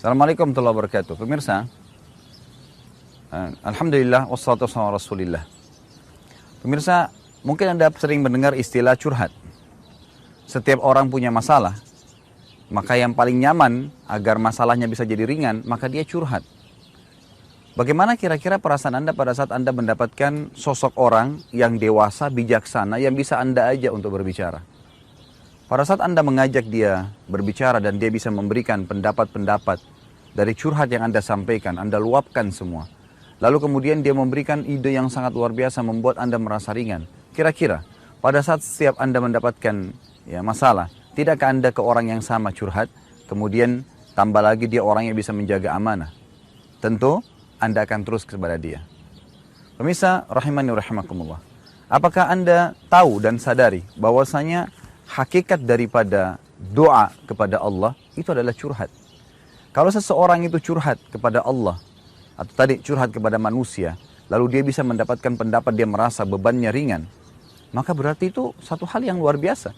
Assalamualaikum warahmatullahi wabarakatuh. Pemirsa, Alhamdulillah, wassalatu wassalamu ala Rasulillah. Pemirsa, mungkin Anda sering mendengar istilah curhat. Setiap orang punya masalah, maka yang paling nyaman agar masalahnya bisa jadi ringan, maka dia curhat. Bagaimana kira-kira perasaan Anda pada saat Anda mendapatkan sosok orang yang dewasa, bijaksana, yang bisa Anda ajak untuk berbicara? Pada saat Anda mengajak dia berbicara dan dia bisa memberikan pendapat-pendapat dari curhat yang Anda sampaikan, Anda luapkan semua. Lalu kemudian dia memberikan ide yang sangat luar biasa membuat Anda merasa ringan. Kira-kira pada saat setiap Anda mendapatkan masalah, tidakkah Anda ke orang yang sama curhat, kemudian tambah lagi dia orang yang bisa menjaga amanah? Tentu Anda akan terus kepada dia. Pemirsa rahimani rahimakumullah. Apakah Anda tahu dan sadari bahwasanya hakikat daripada doa kepada Allah itu adalah curhat? Kalau seseorang itu curhat kepada Allah, atau tadi curhat kepada manusia, lalu dia bisa mendapatkan pendapat, dia merasa bebannya ringan, maka berarti itu satu hal yang luar biasa.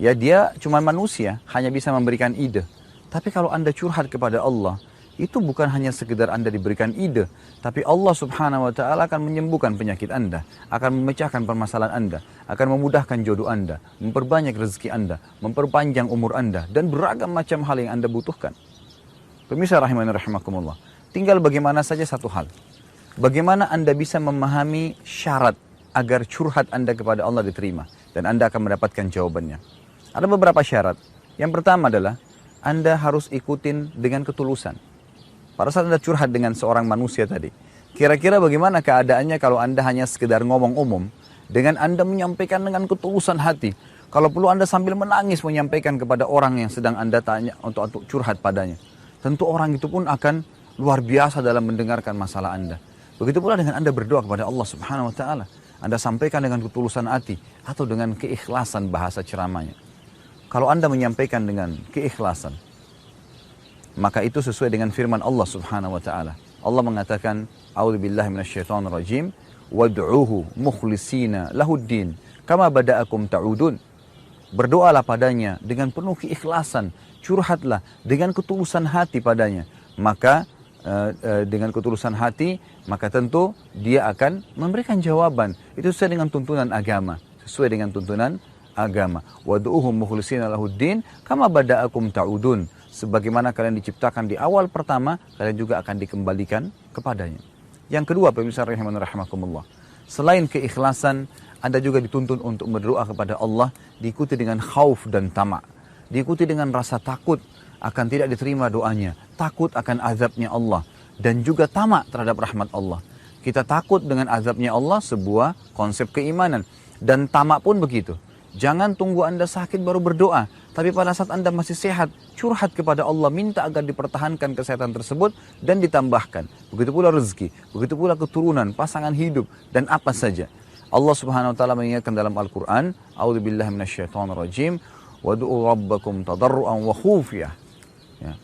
Ya, dia cuma manusia, hanya bisa memberikan ide. Tapi kalau Anda curhat kepada Allah, itu bukan hanya sekedar Anda diberikan ide, tapi Allah subhanahu wa ta'ala akan menyembuhkan penyakit Anda, akan memecahkan permasalahan Anda, akan memudahkan jodoh Anda, memperbanyak rezeki Anda, memperpanjang umur Anda, dan beragam macam hal yang Anda butuhkan. Pemirsa rahimani rahimakumullah, tinggal bagaimana saja satu hal. Bagaimana Anda bisa memahami syarat agar curhat Anda kepada Allah diterima, dan Anda akan mendapatkan jawabannya. Ada beberapa syarat. Yang pertama adalah Anda harus ikutin dengan ketulusan. Pada saat Anda curhat dengan seorang manusia tadi, kira-kira bagaimana keadaannya kalau Anda hanya sekedar ngomong umum, dengan Anda menyampaikan dengan ketulusan hati. Kalau perlu Anda sambil menangis menyampaikan kepada orang yang sedang Anda tanya untuk curhat padanya. Tentu orang itu pun akan luar biasa dalam mendengarkan masalah Anda. Begitu pula dengan Anda berdoa kepada Allah subhanahu wa ta'ala. Anda sampaikan dengan ketulusan hati atau dengan keikhlasan bahasa ceramahnya. Kalau Anda menyampaikan dengan keikhlasan, maka itu sesuai dengan firman Allah subhanahu wa ta'ala. Allah mengatakan, A'udzubillahi minasyaitonirrajim, wad'uhu mukhlisina lahuddin, kama bada'akum ta'udun. Berdoalah padanya dengan penuh keikhlasan, curhatlah dengan ketulusan hati padanya. Maka dengan ketulusan hati, maka tentu dia akan memberikan jawaban. Itu sesuai dengan tuntunan agama. Sesuai dengan tuntunan agama. Wad'uhu mukhlisina lahuddin, kama bada'akum ta'udun. Sebagaimana kalian diciptakan di awal pertama, kalian juga akan dikembalikan kepadanya. Yang kedua, pemirsa rahimani rahimakumullah, selain keikhlasan, Anda juga dituntun untuk berdoa kepada Allah, diikuti dengan khauf dan tamak. Diikuti dengan rasa takut akan tidak diterima doanya, takut akan azabnya Allah, dan juga tamak terhadap rahmat Allah. Kita takut dengan azabnya Allah, sebuah konsep keimanan. Dan tamak pun begitu. Jangan tunggu Anda sakit baru berdoa. Tapi pada saat Anda masih sehat, curhat kepada Allah, minta agar dipertahankan kesehatan tersebut dan ditambahkan. Begitu pula rezeki, begitu pula keturunan, pasangan hidup, dan apa saja. Allah subhanahu wa ta'ala mengingatkan dalam Al-Quran, A'udzubillahi minasyaitonirrajim, wadu'u rabbakum tadarru'an wa khufiyah. Ya.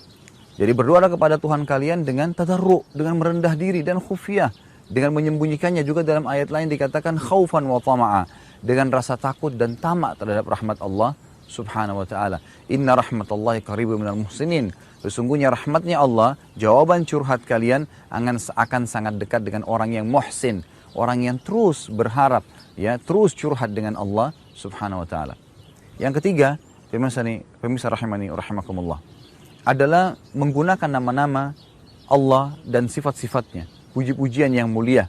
Jadi berdoalah kepada Tuhan kalian dengan tadarru', dengan merendah diri dan khufiyah. Dengan menyembunyikannya juga dalam ayat lain dikatakan khaufan wa tama'a. Dengan rasa takut dan tamak terhadap rahmat Allah subhanahu wa ta'ala. Inna rahmatallahi qaribun minal muhsinin. Sesungguhnya rahmatnya Allah, jawaban curhat kalian akan sangat dekat dengan orang yang muhsin. Orang yang terus berharap, terus curhat dengan Allah subhanahu wa ta'ala. Yang ketiga, pemirsa rahimani rahimakumullah, adalah menggunakan nama-nama Allah dan sifat-sifatnya. Puji-pujian yang mulia.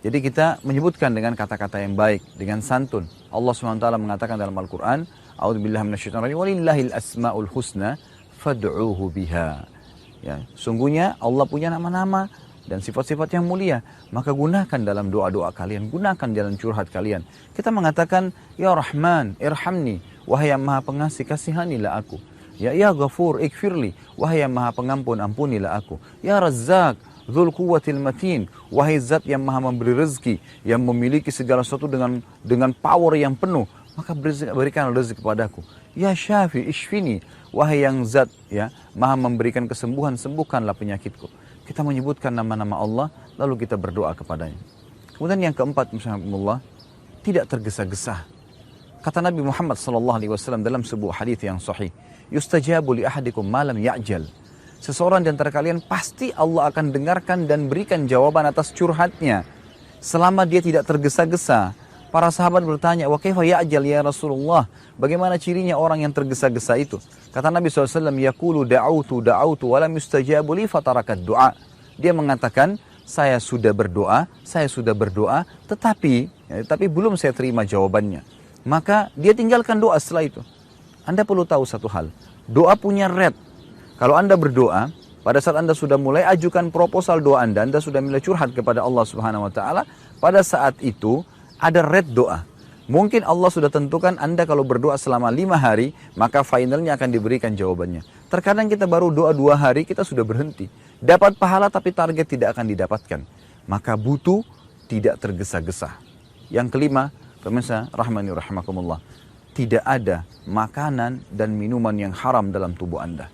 Jadi kita menyebutkan dengan kata-kata yang baik, dengan santun. Allah SWT mengatakan dalam Al-Quran, A'udzubillahi minasyaitonirrajim, walillahil asma'ul husna fad'uuhu biha. Ya, sungguhnya Allah punya nama-nama dan sifat-sifat yang mulia. Maka gunakan dalam doa-doa kalian, gunakan dalam curhat kalian. Kita mengatakan, Ya Rahman, irhamni, wahai yang maha pengasih, kasihanilah aku. Ya Ghafur, ikfirli, wahai yang maha pengampun, ampunilah aku. Ya Razzaq, Dzul Quwwatil Matin, wahai zat yang maha memberi rezeki, yang memiliki segala sesuatu dengan power yang penuh, maka berikan rezeki kepadaku. Ya Syafi, Ishfini, wahai yang zat maha memberikan kesembuhan, sembuhkanlah penyakitku. Kita menyebutkan nama-nama Allah, lalu kita berdoa kepadanya. Kemudian yang keempat, Bismillah, tidak tergesa-gesa. Kata Nabi Muhammad SAW dalam sebuah hadis yang sahih, yustajabu li ahadikum ma lam ya'jal. seseorang di antara kalian pasti Allah akan dengarkan dan berikan jawaban atas curhatnya. Selama dia tidak tergesa-gesa. Para sahabat bertanya, wa kaifa ya'jal ya Rasulullah? Bagaimana cirinya orang yang tergesa-gesa itu? Kata Nabi SAW, yaqulu da'autu wa lam yustajabu li fatarakat du'a. Dia mengatakan, saya sudah berdoa, tetapi belum saya terima jawabannya. Maka dia tinggalkan doa setelah itu. Anda perlu tahu satu hal, doa punya red. Kalau Anda berdoa, pada saat Anda sudah mulai ajukan proposal doa Anda sudah mulai curhat kepada Allah Subhanahu wa taala, pada saat itu ada red doa. Mungkin Allah sudah tentukan Anda kalau berdoa selama 5 hari, maka finalnya akan diberikan jawabannya. Terkadang kita baru doa 2 hari, kita sudah berhenti. Dapat pahala tapi target tidak akan didapatkan. Maka butuh tidak tergesa-gesa. Yang kelima, pemirsa rahmani rahimakumullah, tidak ada makanan dan minuman yang haram dalam tubuh Anda.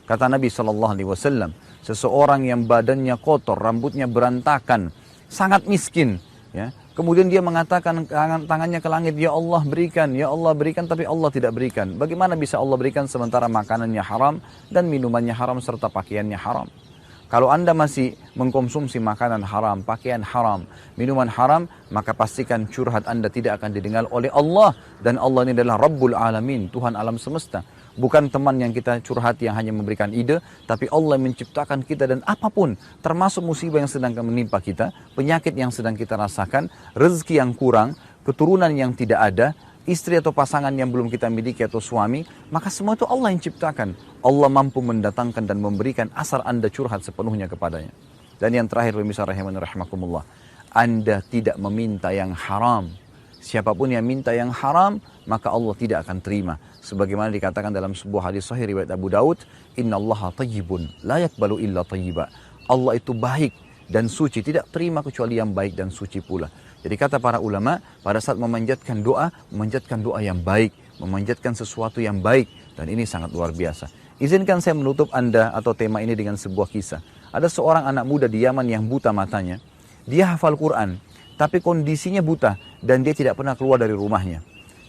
Kata Nabi SAW, seseorang yang badannya kotor, rambutnya berantakan, sangat miskin, ya. Kemudian dia mengatakan tangannya ke langit, ya Allah berikan, tapi Allah tidak berikan. Bagaimana bisa Allah berikan sementara makanannya haram dan minumannya haram serta pakaiannya haram? Kalau Anda masih mengkonsumsi makanan haram, pakaian haram, minuman haram, maka pastikan curhat Anda tidak akan didengar oleh Allah. Dan Allah ini adalah Rabbul Alamin, Tuhan alam semesta. Bukan teman yang kita curhati yang hanya memberikan ide, tapi Allah yang menciptakan kita dan apapun, termasuk musibah yang sedang menimpa kita, penyakit yang sedang kita rasakan, rezeki yang kurang, keturunan yang tidak ada, istri atau pasangan yang belum kita miliki atau suami, maka semua itu Allah yang ciptakan. Allah mampu mendatangkan dan memberikan asal Anda curhat sepenuhnya kepadanya. Dan yang terakhir, pemirsa rahimani rahimakumullah, Anda tidak meminta yang haram. Siapapun yang minta yang haram, maka Allah tidak akan terima. Sebagaimana dikatakan dalam sebuah hadis sahih riwayat Abu Daud, innallaha tayyibun la yaqbalu illa tayyiba. Allah itu baik dan suci, tidak terima kecuali yang baik dan suci pula. Jadi kata para ulama, pada saat memanjatkan doa yang baik, memanjatkan sesuatu yang baik, dan ini sangat luar biasa. Izinkan saya menutup Anda atau tema ini dengan sebuah kisah. Ada seorang anak muda di Yaman yang buta matanya. Dia hafal Quran, tapi kondisinya buta dan dia tidak pernah keluar dari rumahnya.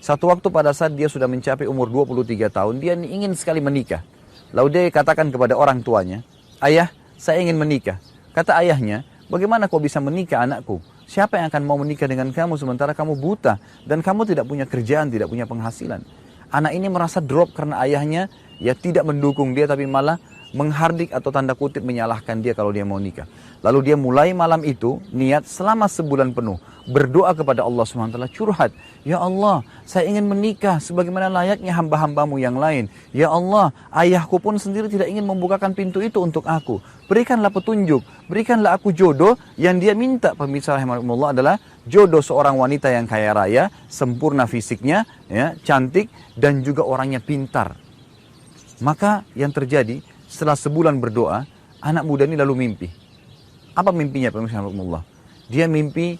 Satu waktu pada saat dia sudah mencapai umur 23 tahun, dia ingin sekali menikah. Lalu dia katakan kepada orang tuanya, ayah, saya ingin menikah. Kata ayahnya, bagaimana kau bisa menikah anakku? Siapa yang akan mau menikah dengan kamu sementara kamu buta dan kamu tidak punya kerjaan, tidak punya penghasilan? Anak ini merasa drop karena ayahnya ya tidak mendukung dia tapi malah menghardik atau tanda kutip menyalahkan dia kalau dia mau nikah. Lalu dia mulai malam itu niat selama sebulan penuh berdoa kepada Allah SWT, curhat. Ya Allah, saya ingin menikah sebagaimana layaknya hamba-hambamu yang lain. Ya Allah, ayahku pun sendiri tidak ingin membukakan pintu itu untuk aku. Berikanlah petunjuk, berikanlah aku jodoh. Yang dia minta, pemirsa rahimahullah, adalah jodoh seorang wanita yang kaya raya, sempurna fisiknya, ya, cantik, dan juga orangnya pintar. Maka yang terjadi, setelah sebulan berdoa, anak muda ini lalu mimpi. Apa mimpinya, pemirsa rahimahullah? Dia mimpi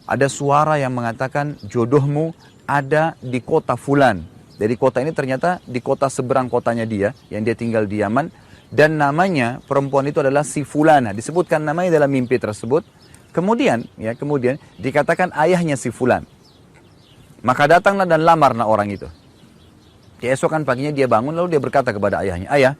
ada suara yang mengatakan jodohmu ada di kota Fulan. Dari kota ini ternyata di kota seberang kotanya dia, yang dia tinggal di Yaman. Dan namanya perempuan itu adalah si Fulana. Disebutkan namanya dalam mimpi tersebut. Kemudian dikatakan ayahnya si Fulan. Maka datanglah dan lamarlah orang itu. Keesokan paginya dia bangun lalu dia berkata kepada ayahnya, ayah,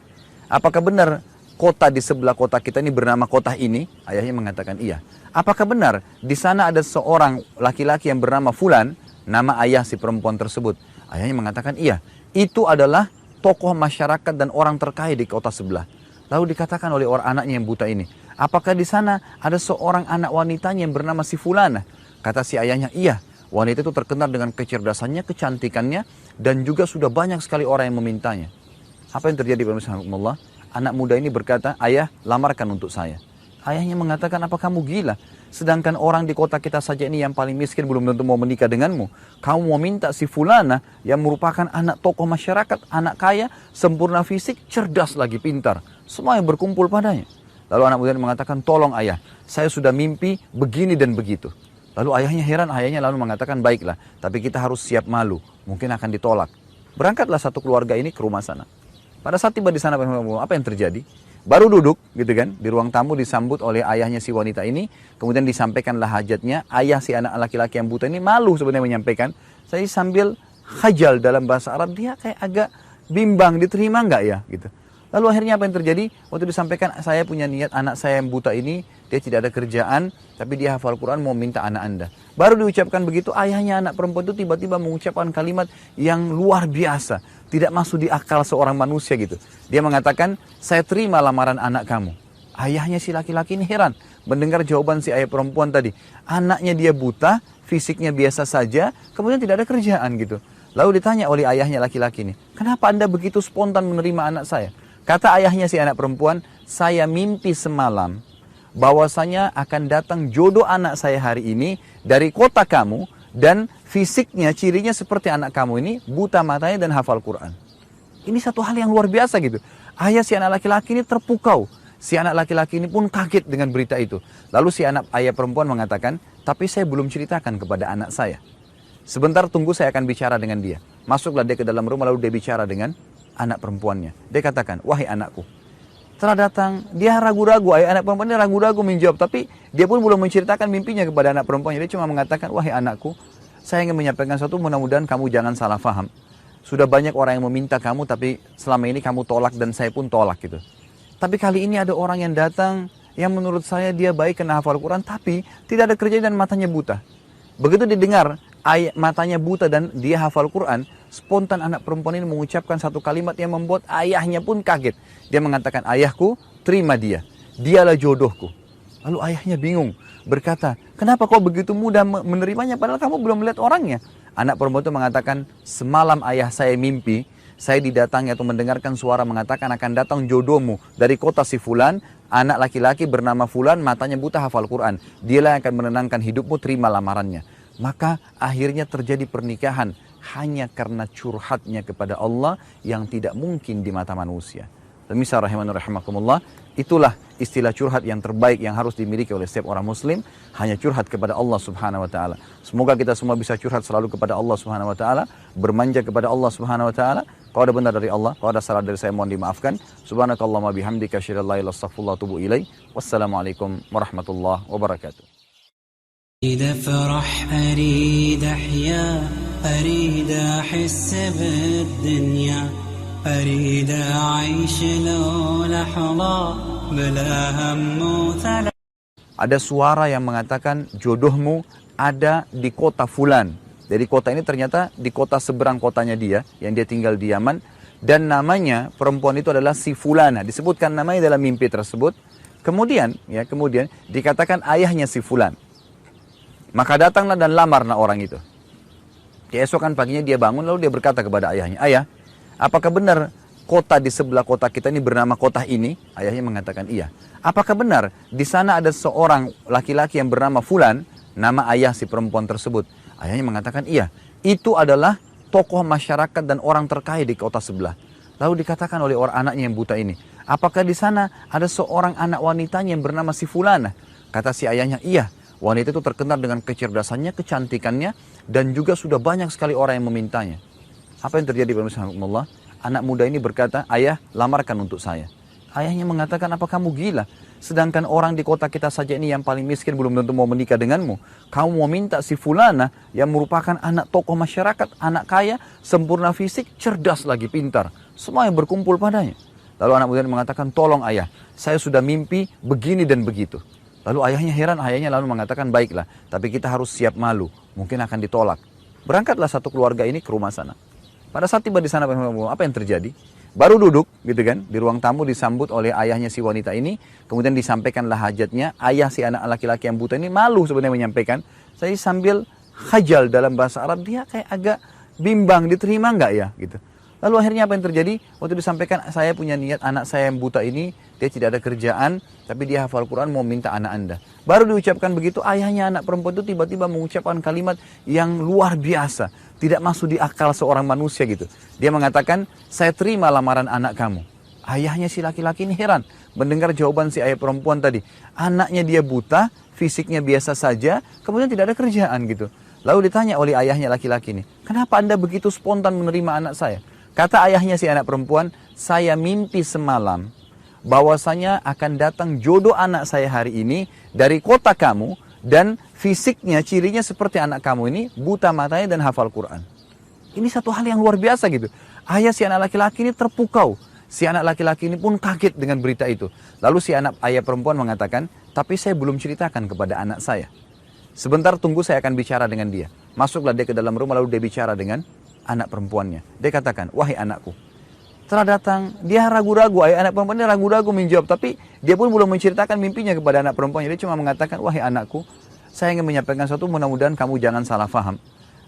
apakah benar kota di sebelah kota kita ini bernama kota ini? Ayahnya mengatakan iya. Apakah benar di sana ada seorang laki-laki yang bernama Fulan, nama ayah si perempuan tersebut? Ayahnya mengatakan iya. Itu adalah tokoh masyarakat dan orang terkaya di kota sebelah. Lalu dikatakan oleh orang anaknya yang buta ini, apakah di sana ada seorang anak wanitanya yang bernama si Fulana? Kata si ayahnya, iya. Wanita itu terkenal dengan kecerdasannya, kecantikannya, dan juga sudah banyak sekali orang yang memintanya. Apa yang terjadi, pemirsa Allah? Anak muda ini berkata, ayah, lamarkan untuk saya. Ayahnya mengatakan, apa kamu gila? Sedangkan orang di kota kita saja ini yang paling miskin belum tentu mau menikah denganmu. Kamu mau minta si Fulana yang merupakan anak tokoh masyarakat, anak kaya, sempurna fisik, cerdas lagi, pintar. Semua yang berkumpul padanya. Lalu anak muda ini mengatakan, tolong ayah, saya sudah mimpi begini dan begitu. Lalu ayahnya heran, ayahnya lalu mengatakan, baiklah, tapi kita harus siap malu, mungkin akan ditolak. Berangkatlah satu keluarga ini ke rumah sana. Pada saat tiba di sana, apa yang terjadi? Baru duduk, gitu kan, di ruang tamu disambut oleh ayahnya si wanita ini, kemudian disampaikanlah hajatnya. Ayah si anak laki-laki yang buta ini malu sebenarnya menyampaikan. Saya sambil khajal dalam bahasa Arab, dia kayak agak bimbang, diterima nggak ya, gitu. Lalu akhirnya apa yang terjadi? Waktu disampaikan, saya punya niat anak saya yang buta ini, dia tidak ada kerjaan, tapi dia hafal Quran mau minta anak Anda. Baru diucapkan begitu, ayahnya anak perempuan itu tiba-tiba mengucapkan kalimat yang luar biasa. Tidak masuk di akal seorang manusia gitu. Dia mengatakan, saya terima lamaran anak kamu. Ayahnya si laki-laki ini heran mendengar jawaban si ayah perempuan tadi. Anaknya dia buta, fisiknya biasa saja, kemudian tidak ada kerjaan gitu. Lalu ditanya oleh ayahnya laki-laki ini, kenapa Anda begitu spontan menerima anak saya? Kata ayahnya si anak perempuan, saya mimpi semalam bahwasanya akan datang jodoh anak saya hari ini dari kota kamu dan fisiknya, cirinya seperti anak kamu ini, buta matanya dan hafal Quran. Ini satu hal yang luar biasa gitu. Ayah si anak laki-laki ini terpukau. Si anak laki-laki ini pun kaget dengan berita itu. Lalu si ayah perempuan mengatakan, tapi saya belum ceritakan kepada anak saya. Sebentar tunggu, saya akan bicara dengan dia. Masuklah dia ke dalam rumah lalu dia bicara dengan anak perempuannya. Dia katakan, wahai anakku. Setelah datang, dia ragu-ragu, anak perempuannya ragu-ragu menjawab. Tapi dia pun belum menceritakan mimpinya kepada anak perempuannya. Dia cuma mengatakan, wahai anakku, saya ingin menyampaikan sesuatu, mudah-mudahan kamu jangan salah faham. Sudah banyak orang yang meminta kamu, tapi selama ini kamu tolak dan saya pun tolak gitu. Tapi kali ini ada orang yang datang, yang menurut saya dia baik kena hafal Quran, tapi tidak ada kerja dan matanya buta. Begitu didengar, matanya buta dan dia hafal Quran, spontan anak perempuan ini mengucapkan satu kalimat yang membuat ayahnya pun kaget. Dia mengatakan, ayahku, terima dia. Dialah jodohku. Lalu ayahnya bingung, berkata, kenapa kau begitu mudah menerimanya padahal kamu belum melihat orangnya? Anak perempuan itu mengatakan, semalam ayah saya mimpi, saya didatangi atau mendengarkan suara mengatakan akan datang jodohmu dari kota si Fulan, anak laki-laki bernama Fulan, matanya buta hafal Quran. Dialah yang akan menenangkan hidupmu, terima lamarannya. Maka akhirnya terjadi pernikahan hanya karena curhatnya kepada Allah yang tidak mungkin di mata manusia. Pemirsa rahimani rahimakumullah, itulah istilah curhat yang terbaik yang harus dimiliki oleh setiap orang muslim, hanya curhat kepada Allah Subhanahu wa taala. Semoga kita semua bisa curhat selalu kepada Allah Subhanahu wa taala, bermanja kepada Allah Subhanahu wa taala. Kalau ada benar dari Allah, kalau ada salah dari saya mohon dimaafkan. Subhanakallahumma bihamdika asyhadu an la ilaha illa anta astaghfiruka wa atubu ilaik. Wassalamualaikum warahmatullahi wabarakatuh. أريد أفرح أريد أحيا أريد أحس بالدنيا أريد أعيش لو لحظة بلا هم وثلا. Ada suara yang mengatakan jodohmu ada di kota Fulan. Dari kota ini ternyata di kota seberang kotanya dia, yang dia tinggal di Yaman. Dan namanya perempuan itu adalah si Fulana. Disebutkan namanya dalam mimpi tersebut. Kemudian dikatakan ayahnya si Fulan. Maka datanglah dan lamarlah orang itu. Keesokan paginya dia bangun lalu dia berkata kepada ayahnya, ayah, apakah benar kota di sebelah kota kita ini bernama kota ini? Ayahnya mengatakan iya. Apakah benar di sana ada seorang laki-laki yang bernama Fulan, nama ayah si perempuan tersebut? Ayahnya mengatakan iya. Itu adalah tokoh masyarakat dan orang terkaya di kota sebelah. Lalu dikatakan oleh orang anaknya yang buta ini, apakah di sana ada seorang anak wanitanya yang bernama si Fulana? Kata si ayahnya, iya. Wanita itu terkenal dengan kecerdasannya, kecantikannya, dan juga sudah banyak sekali orang yang memintanya. Apa yang terjadi pemirsa Allah? Anak muda ini berkata, ayah, lamarkan untuk saya. Ayahnya mengatakan, apa kamu gila? Sedangkan orang di kota kita saja ini yang paling miskin belum tentu mau menikah denganmu. Kamu mau minta si Fulana yang merupakan anak tokoh masyarakat, anak kaya, sempurna fisik, cerdas lagi, pintar. Semua yang berkumpul padanya. Lalu anak muda ini mengatakan, tolong ayah, saya sudah mimpi begini dan begitu. Lalu ayahnya heran, ayahnya lalu mengatakan, baiklah, tapi kita harus siap malu, mungkin akan ditolak. Berangkatlah satu keluarga ini ke rumah sana. Pada saat tiba di sana, apa yang terjadi? Baru duduk, gitu kan, di ruang tamu disambut oleh ayahnya si wanita ini, kemudian disampaikanlah hajatnya. Ayah si anak laki-laki yang buta ini malu sebenarnya menyampaikan. Saya sambil khajal dalam bahasa Arab, dia kayak agak bimbang, diterima nggak ya, gitu. Lalu akhirnya apa yang terjadi? Waktu disampaikan, saya punya niat anak saya yang buta ini, dia tidak ada kerjaan, tapi dia hafal Quran mau minta anak Anda. Baru diucapkan begitu, ayahnya anak perempuan itu tiba-tiba mengucapkan kalimat yang luar biasa. Tidak masuk di akal seorang manusia gitu. Dia mengatakan, saya terima lamaran anak kamu. Ayahnya si laki-laki ini heran mendengar jawaban si ayah perempuan tadi. Anaknya dia buta, fisiknya biasa saja, kemudian tidak ada kerjaan gitu. Lalu ditanya oleh ayahnya laki-laki ini, kenapa Anda begitu spontan menerima anak saya? Kata ayahnya si anak perempuan, saya mimpi semalam bahwasanya akan datang jodoh anak saya hari ini dari kota kamu dan fisiknya, cirinya seperti anak kamu ini, buta matanya dan hafal Quran. Ini satu hal yang luar biasa gitu. Ayah si anak laki-laki ini terpukau. Si anak laki-laki ini pun kaget dengan berita itu. Lalu si anak ayah perempuan mengatakan, tapi saya belum ceritakan kepada anak saya. Sebentar tunggu, saya akan bicara dengan dia. Masuklah dia ke dalam rumah, lalu dia bicara dengan anak perempuannya. Dia katakan, wahai anakku. Setelah datang, dia ragu-ragu, ayah anak perempuannya ragu-ragu menjawab. Tapi dia pun belum menceritakan mimpinya kepada anak perempuannya. Dia cuma mengatakan, wahai anakku, saya ingin menyampaikan sesuatu, mudah-mudahan kamu jangan salah faham.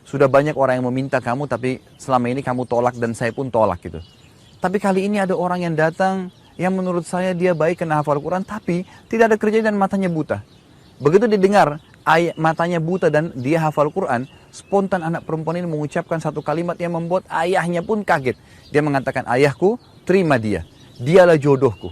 Sudah banyak orang yang meminta kamu, tapi selama ini kamu tolak dan saya pun tolak gitu. Tapi kali ini ada orang yang datang yang menurut saya dia baik kena hafal Quran, tapi tidak ada kerjanya dan matanya buta. Begitu didengar matanya buta dan dia hafal Quran, spontan anak perempuan ini mengucapkan satu kalimat yang membuat ayahnya pun kaget. Dia mengatakan, ayahku, terima dia. Dialah jodohku.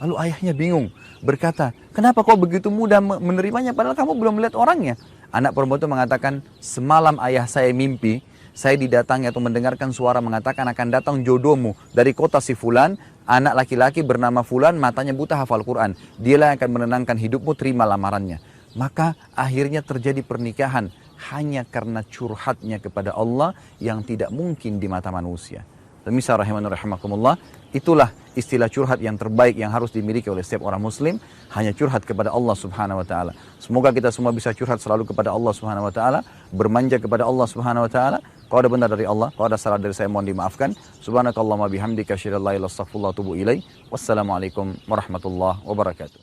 Lalu ayahnya bingung, berkata, kenapa kau begitu mudah menerimanya padahal kamu belum melihat orangnya? Anak perempuan itu mengatakan, semalam ayah saya mimpi, saya didatangi atau mendengarkan suara mengatakan akan datang jodohmu dari kota si fulan, anak laki-laki bernama fulan, matanya buta hafal Quran. Dialah yang akan menenangkan hidupmu, terima lamarannya. Maka akhirnya terjadi pernikahan hanya karena curhatnya kepada Allah yang tidak mungkin di mata manusia. Pemirsa rahimani rahimakumullah, itulah istilah curhat yang terbaik yang harus dimiliki oleh setiap orang muslim, hanya curhat kepada Allah Subhanahu wa taala. Semoga kita semua bisa curhat selalu kepada Allah Subhanahu wa taala, bermanja kepada Allah Subhanahu wa taala. Kalau ada benar dari Allah, kalau ada salah dari saya mohon dimaafkan. Subhanakallahumma bihamdika asyhadu an la ilaha illa anta astaghfiruka wa atubu ilaik. Wassalamualaikum warahmatullahi wabarakatuh.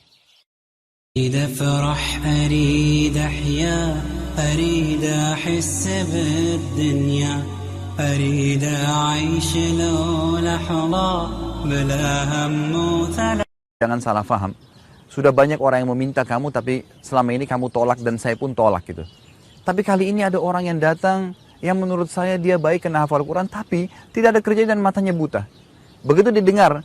إذا أفرح أريد أحيا أريد أحس بالدنيا أريد أعيش لو لحظة بلا هم وثلا. Jangan salah faham. Sudah banyak orang yang meminta kamu, tapi selama ini kamu tolak dan saya pun tolak gitu. Tapi kali ini ada orang yang datang yang menurut saya dia baik kena hafal Quran, tapi tidak ada kerjanya dan matanya buta. Begitu didengar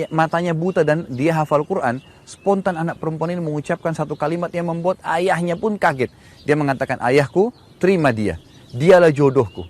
matanya buta dan dia hafal Quran, spontan anak perempuan ini mengucapkan satu kalimat yang membuat ayahnya pun kaget. Dia mengatakan, ayahku, terima dia. Dialah jodohku.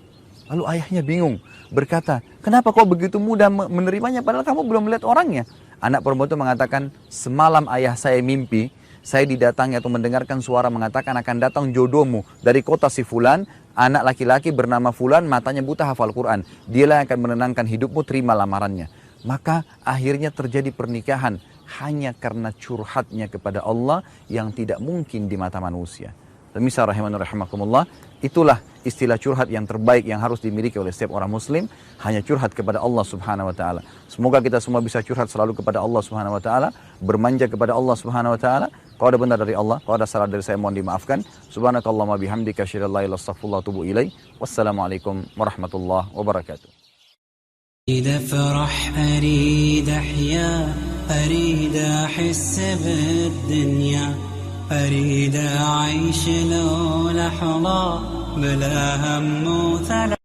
Lalu ayahnya bingung, berkata, kenapa kau begitu mudah menerimanya padahal kamu belum melihat orangnya? Anak perempuan itu mengatakan, semalam ayah saya mimpi, saya didatangi atau mendengarkan suara mengatakan akan datang jodohmu dari kota si fulan, anak laki-laki bernama fulan, matanya buta hafal Quran. Dialah yang akan menenangkan hidupmu, terima lamarannya. Maka akhirnya terjadi pernikahan hanya karena curhatnya kepada Allah yang tidak mungkin di mata manusia. Pemirsa rahimani rahimakumullah, itulah istilah curhat yang terbaik yang harus dimiliki oleh setiap orang muslim, hanya curhat kepada Allah Subhanahu wa taala. Semoga kita semua bisa curhat selalu kepada Allah Subhanahu wa taala, bermanja kepada Allah Subhanahu wa taala. Kalau ada benar dari Allah, kalau ada salah dari saya mohon dimaafkan. Subhanakallahumma bihamdika asyhadu an la ilaha illa anta astaghfiruka wa atubu ilaik. Wassalamualaikum warahmatullahi wabarakatuh. إذا أفرح أريد أحيا أريد أحس بالدنيا أريد أعيش لو لحظة بلا هم وثلا.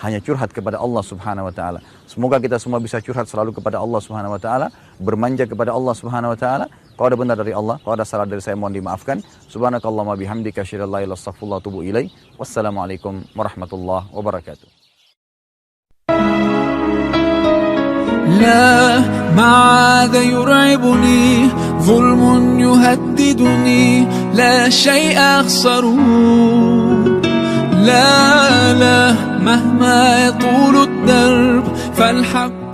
Hanya curhat kepada Allah Subhanahu wa taala. Semoga kita semua bisa curhat selalu kepada Allah Subhanahu wa taala, bermanja kepada Allah Subhanahu wa taala. Kalau ada benar dari Allah, kalau ada salah dari saya mohon dimaafkan. Subhanakallahumma bihamdika asyhadu an la ilaha illa anta astaghfiruka wa atubu ilaik. Wassalamualaikum warahmatullahi wabarakatuh. لا معاذ يرعبني ظلم يهددني لا شيء أخسره لا مهما يطول الدرب فالحق